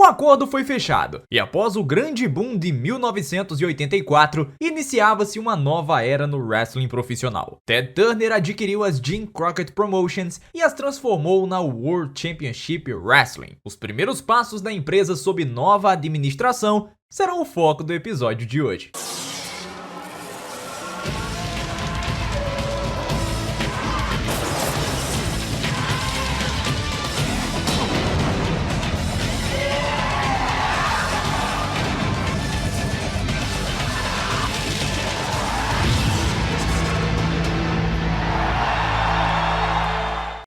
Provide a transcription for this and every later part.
O acordo foi fechado, e após o grande boom de 1984, iniciava-se uma nova era no wrestling profissional. Ted Turner adquiriu as Jim Crockett Promotions e as transformou na World Championship Wrestling. Os primeiros passos da empresa sob nova administração serão o foco do episódio de hoje.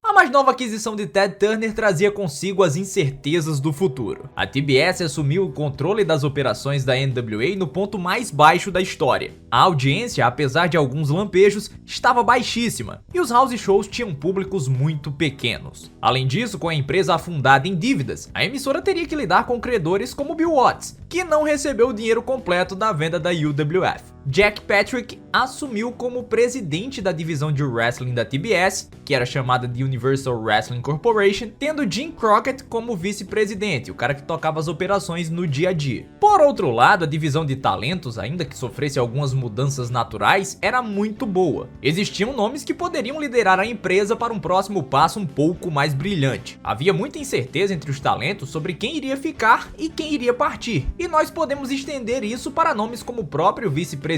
A mais nova aquisição de Ted Turner trazia consigo as incertezas do futuro. A TBS assumiu o controle das operações da NWA no ponto mais baixo da história. A audiência, apesar de alguns lampejos, estava baixíssima e os house shows tinham públicos muito pequenos. Além disso, com a empresa afundada em dívidas, a emissora teria que lidar com credores como Bill Watts, que não recebeu o dinheiro completo da venda da UWF. Jack Patrick assumiu como presidente da divisão de wrestling da TBS, que era chamada de Universal Wrestling Corporation, tendo Jim Crockett como vice-presidente, o cara que tocava as operações no dia a dia. Por outro lado, a divisão de talentos, ainda que sofresse algumas mudanças naturais, era muito boa. Existiam nomes que poderiam liderar a empresa para um próximo passo um pouco mais brilhante. Havia muita incerteza entre os talentos sobre quem iria ficar e quem iria partir, e nós podemos estender isso para nomes como o próprio vice-presidente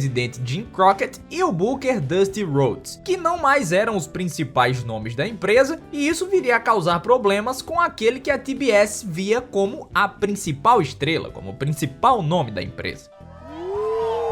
Jim Crockett e o booker Dusty Rhodes, que não mais eram os principais nomes da empresa, e isso viria a causar problemas com aquele que a TBS via como a principal estrela, como o principal nome da empresa.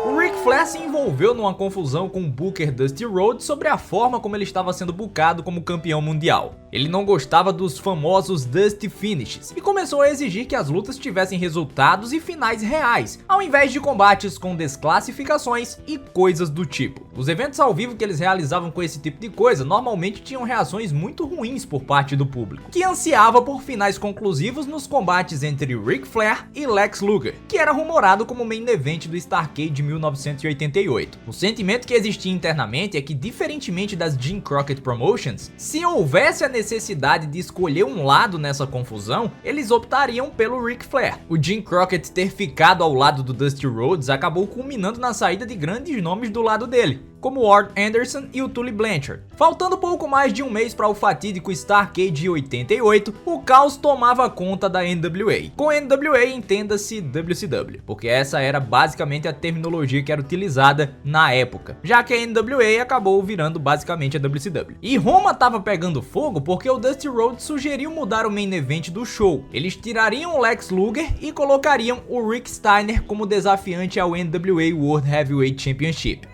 O Ric Flair se envolveu numa confusão com o booker Dusty Rhodes sobre a forma como ele estava sendo bookado como campeão mundial. Ele não gostava dos famosos Dusty Finishes e começou a exigir que as lutas tivessem resultados e finais reais, ao invés de combates com desclassificações e coisas do tipo. Os eventos ao vivo que eles realizavam com esse tipo de coisa normalmente tinham reações muito ruins por parte do público, que ansiava por finais conclusivos nos combates entre Ric Flair e Lex Luger, que era rumorado como main event do Starrcade de 1988. O sentimento que existia internamente é que, diferentemente das Jim Crockett Promotions, se houvesse a necessidade de escolher um lado nessa confusão, eles optariam pelo Ric Flair. O Jim Crockett ter ficado ao lado do Dusty Rhodes acabou culminando na saída de grandes nomes do lado dele, como Ward Anderson e o Tully Blanchard. Faltando pouco mais de um mês para o fatídico Starrcade de 88, o caos tomava conta da NWA. Com NWA entenda-se WCW, porque essa era basicamente a terminologia que era utilizada na época, já que a NWA acabou virando basicamente a WCW. E Roma tava pegando fogo porque o Dusty Rhodes sugeriu mudar o main event do show. Eles tirariam o Lex Luger e colocariam o Rick Steiner como desafiante ao NWA World Heavyweight Championship.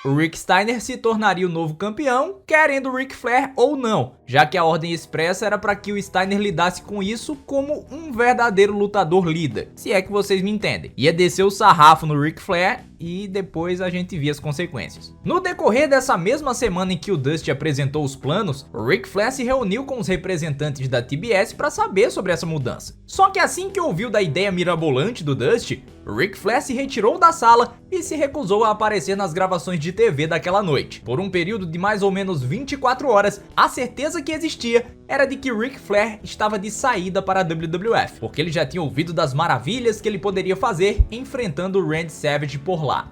O Rick Steiner se tornaria o novo campeão, querendo o Ric Flair ou não, já que a ordem expressa era para que o Steiner lidasse com isso como um verdadeiro lutador líder, se é que vocês me entendem. Ia descer o sarrafo no Ric Flair e depois a gente via as consequências. No decorrer dessa mesma semana em que o Dusty apresentou os planos, o Ric Flair se reuniu com os representantes da TBS para saber sobre essa mudança. Só que assim que ouviu da ideia mirabolante do Dusty, o Ric Flair se retirou da sala e se recusou a aparecer nas gravações de TV daquela noite. Por um período de mais ou menos 24 horas, a certeza que existia era de que Ric Flair estava de saída para a WWF, porque ele já tinha ouvido das maravilhas que ele poderia fazer enfrentando o Randy Savage por lá.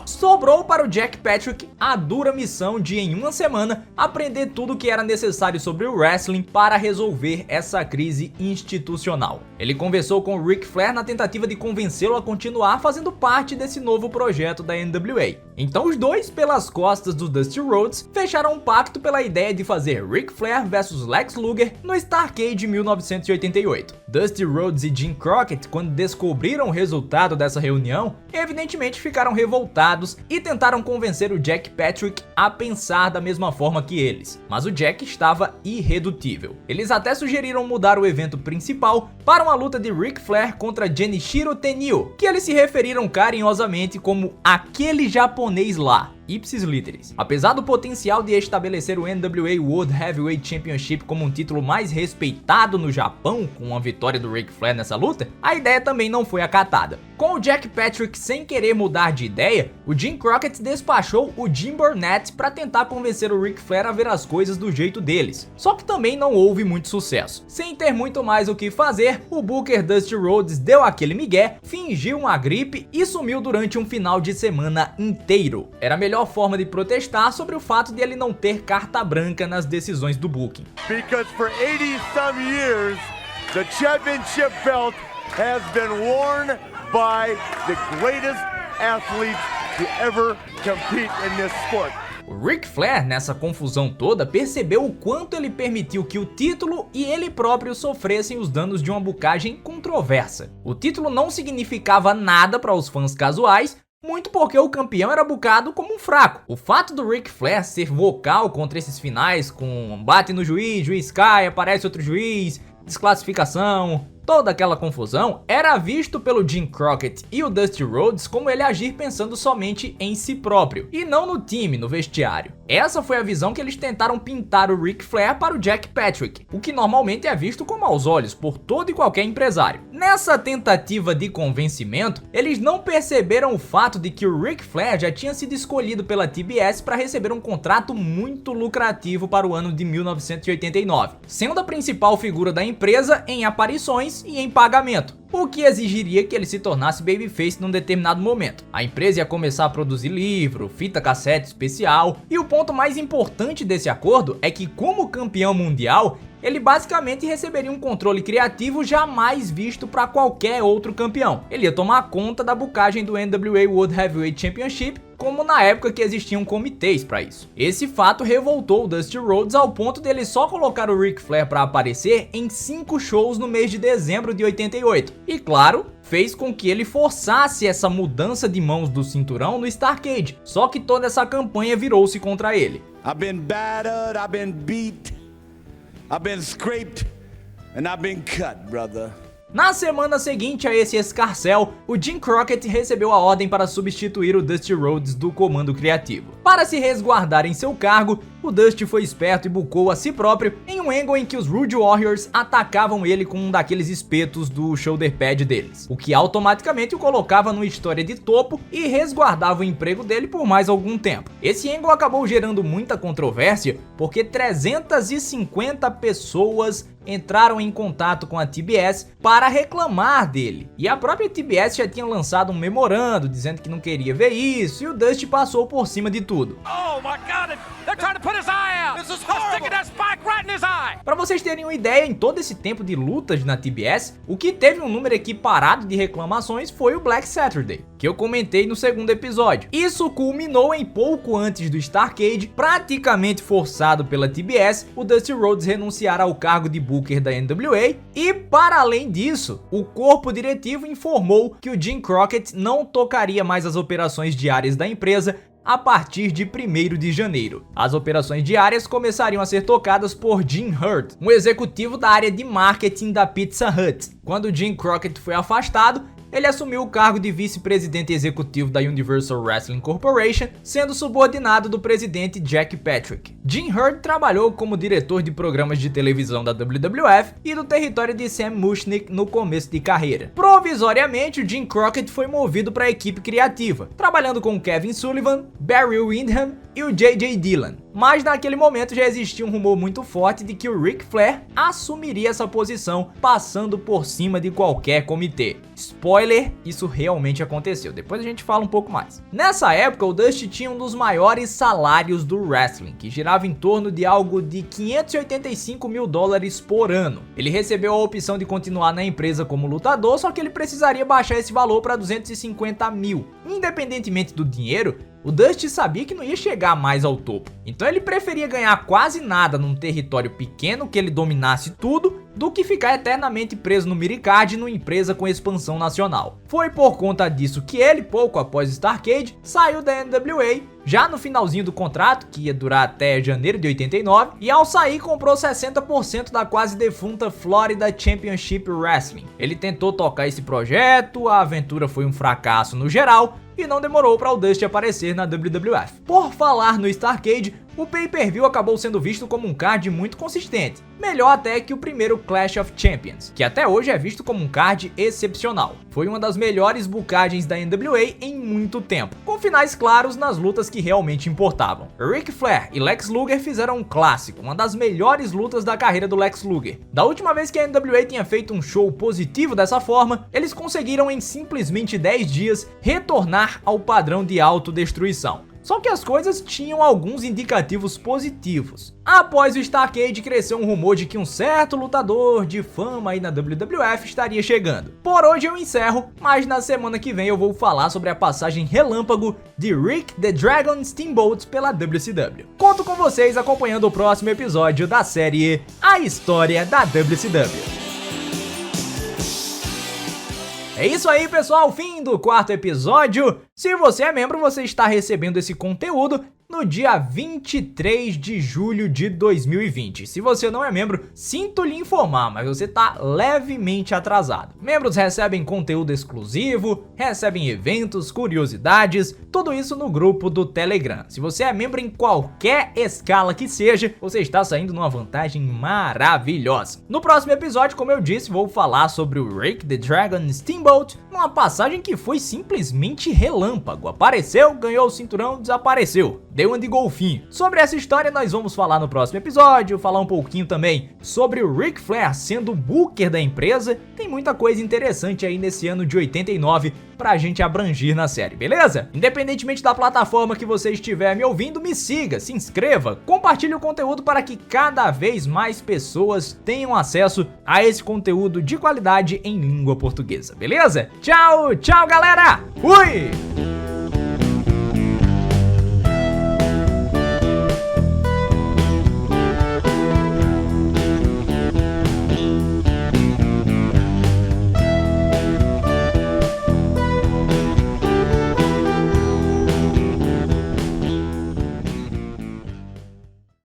Sobrou para o Jack Patrick a dura missão de, em uma semana, aprender tudo o que era necessário sobre o wrestling para resolver essa crise institucional. Ele conversou com o Ric Flair na tentativa de convencê-lo a continuar fazendo parte desse novo projeto da NWA. Então os dois, pelas costas do Dusty Rhodes, fecharam um pacto pela ideia de fazer Ric Flair vs Lex Luger no Starrcade de 1988. Dusty Rhodes e Jim Crockett, quando descobriram o resultado dessa reunião, evidentemente ficaram revoltados e tentaram convencer o Jack Patrick a pensar da mesma forma que eles, mas o Jack estava irredutível. Eles até sugeriram mudar o evento principal para uma luta de Ric Flair contra Genichiro Tenryu, que eles se referiram carinhosamente como aquele japonês lá. ipsis literis. Apesar do potencial de estabelecer o NWA World Heavyweight Championship como um título mais respeitado no Japão, com uma vitória do Ric Flair nessa luta, a ideia também não foi acatada. Com o Jack Patrick sem querer mudar de ideia, o Jim Crockett despachou o Jim Burnett para tentar convencer o Ric Flair a ver as coisas do jeito deles. Só que também não houve muito sucesso. Sem ter muito mais o que fazer, o Booker Dusty Rhodes deu aquele migué, fingiu uma gripe e sumiu durante um final de semana inteiro. Era a melhor forma de protestar sobre o fato de ele não ter carta branca nas decisões do booking. Because for 80 some years, the championship belt has been worn by the greatest athletes to ever compete in this sport. O Ric Flair, nessa confusão toda, percebeu o quanto ele permitiu que o título e ele próprio sofressem os danos de uma bucagem controversa. O título não significava nada para os fãs casuais, muito porque o campeão era bucado como um fraco. O fato do Ric Flair ser vocal contra esses finais, com bate no juiz, juiz cai, aparece outro juiz, desclassificação, toda aquela confusão, era visto pelo Jim Crockett e o Dusty Rhodes como ele agir pensando somente em si próprio, e não no time, no vestiário. Essa foi a visão que eles tentaram pintar o Ric Flair para o Jack Patrick, o que normalmente é visto com maus olhos por todo e qualquer empresário. Nessa tentativa de convencimento, eles não perceberam o fato de que o Ric Flair já tinha sido escolhido pela TBS para receber um contrato muito lucrativo para o ano de 1989, sendo a principal figura da empresa em aparições e em pagamento, o que exigiria que ele se tornasse babyface num determinado momento. A empresa ia começar a produzir livro, fita cassete especial, e o ponto mais importante desse acordo é que, como campeão mundial, ele basicamente receberia um controle criativo jamais visto para qualquer outro campeão. Ele ia tomar conta da bucagem do NWA World Heavyweight Championship, como na época que existiam comitês para isso. Esse fato revoltou o Dusty Rhodes ao ponto dele só colocar o Ric Flair para aparecer em 5 shows no mês de dezembro de 88. E claro, fez com que ele forçasse essa mudança de mãos do cinturão no Starrcade. Só que toda essa campanha virou-se contra ele. I've been battered, I've been beat, I've been scraped, and I've been cut, brother. Na semana seguinte a esse escarcéu, o Jim Crockett recebeu a ordem para substituir o Dusty Rhodes do comando criativo. Para se resguardar em seu cargo, o Dusty foi esperto e bucou a si próprio em um angle em que os Road Warriors atacavam ele com um daqueles espetos do shoulder pad deles, o que automaticamente o colocava numa história de topo e resguardava o emprego dele por mais algum tempo. Esse angle acabou gerando muita controvérsia porque 350 pessoas entraram em contato com a TBS para reclamar dele. E a própria TBS já tinha lançado um memorando dizendo que não queria ver isso, e o Dusty passou por cima de tudo. Oh my God, they're trying to put his eye out. This is horrible. Sticking that spike right in his eye. Para vocês terem uma ideia, em todo esse tempo de lutas na TBS, o que teve um número equiparado de reclamações foi o Black Saturday, que eu comentei no segundo episódio. Isso culminou em pouco antes do Starrcade, praticamente forçado pela TBS, o Dusty Rhodes renunciar ao cargo de Booker da NWA, e para além disso, o corpo diretivo informou que o Jim Crockett não tocaria mais as operações diárias da empresa a partir de 1º de janeiro. As operações diárias começariam a ser tocadas por Jim Herd, um executivo da área de marketing da Pizza Hut. Quando Jim Crockett foi afastado, ele assumiu o cargo de vice-presidente executivo da Universal Wrestling Corporation, sendo subordinado do presidente Jack Patrick. Jim Herd trabalhou como diretor de programas de televisão da WWF e do território de Sam Muchnick no começo de carreira. Provisoriamente, o Jim Crockett foi movido para a equipe criativa, trabalhando com Kevin Sullivan, Barry Windham e o J.J. Dillon. Mas naquele momento já existia um rumor muito forte de que o Ric Flair assumiria essa posição, passando por cima de qualquer comitê. Spoiler, isso realmente aconteceu, depois a gente fala um pouco mais. Nessa época, o Dusty tinha um dos maiores salários do wrestling, que girava em torno de algo de $585 mil por ano. Ele recebeu a opção de continuar na empresa como lutador, só que ele precisaria baixar esse valor para 250 mil. Independentemente do dinheiro, o Dusty sabia que não ia chegar mais ao topo, então ele preferia ganhar quase nada num território pequeno que ele dominasse tudo, do que ficar eternamente preso no Miricard numa empresa com expansão nacional. Foi por conta disso que ele, pouco após Starrcade, saiu da NWA, já no finalzinho do contrato, que ia durar até janeiro de 89, e ao sair comprou 60% da quase defunta Florida Championship Wrestling. Ele tentou tocar esse projeto, a aventura foi um fracasso no geral, e não demorou para o Dusty aparecer na WWF. Por falar no Starrcade, o pay-per-view acabou sendo visto como um card muito consistente, melhor até que o primeiro Clash of Champions, que até hoje é visto como um card excepcional. Foi uma das melhores bookagens da NWA em muito tempo, com finais claros nas lutas que realmente importavam. Ric Flair e Lex Luger fizeram um clássico, uma das melhores lutas da carreira do Lex Luger. Da última vez que a NWA tinha feito um show positivo dessa forma, eles conseguiram em simplesmente 10 dias retornar ao padrão de autodestruição. Só que as coisas tinham alguns indicativos positivos. Após o Starrcade, cresceu um rumor de que um certo lutador de fama aí na WWF estaria chegando. Por hoje eu encerro, mas na semana que vem eu vou falar sobre a passagem relâmpago de Rick the Dragon Steamboat pela WCW. Conto com vocês acompanhando o próximo episódio da série A História da WCW. É isso aí, pessoal, fim do 4º episódio. Se você é membro, você está recebendo esse conteúdo no dia 23 de julho de 2020. Se você não é membro, sinto lhe informar, mas você está levemente atrasado. Membros recebem conteúdo exclusivo, recebem eventos, curiosidades, tudo isso no grupo do Telegram. Se você é membro em qualquer escala que seja, você está saindo numa vantagem maravilhosa. No próximo episódio, como eu disse, vou falar sobre o Rick the Dragon Steamboat, uma passagem que foi simplesmente relâmpago. Apareceu, ganhou o cinturão, desapareceu. Deu uma de golfinho. Sobre essa história nós vamos falar no próximo episódio, falar um pouquinho também sobre o Ric Flair sendo o booker da empresa. Tem muita coisa interessante aí nesse ano de 89 pra gente abranger na série, beleza? Independentemente da plataforma que você estiver me ouvindo, me siga, se inscreva, compartilhe o conteúdo para que cada vez mais pessoas tenham acesso a esse conteúdo de qualidade em língua portuguesa, beleza? Tchau, tchau galera! Fui!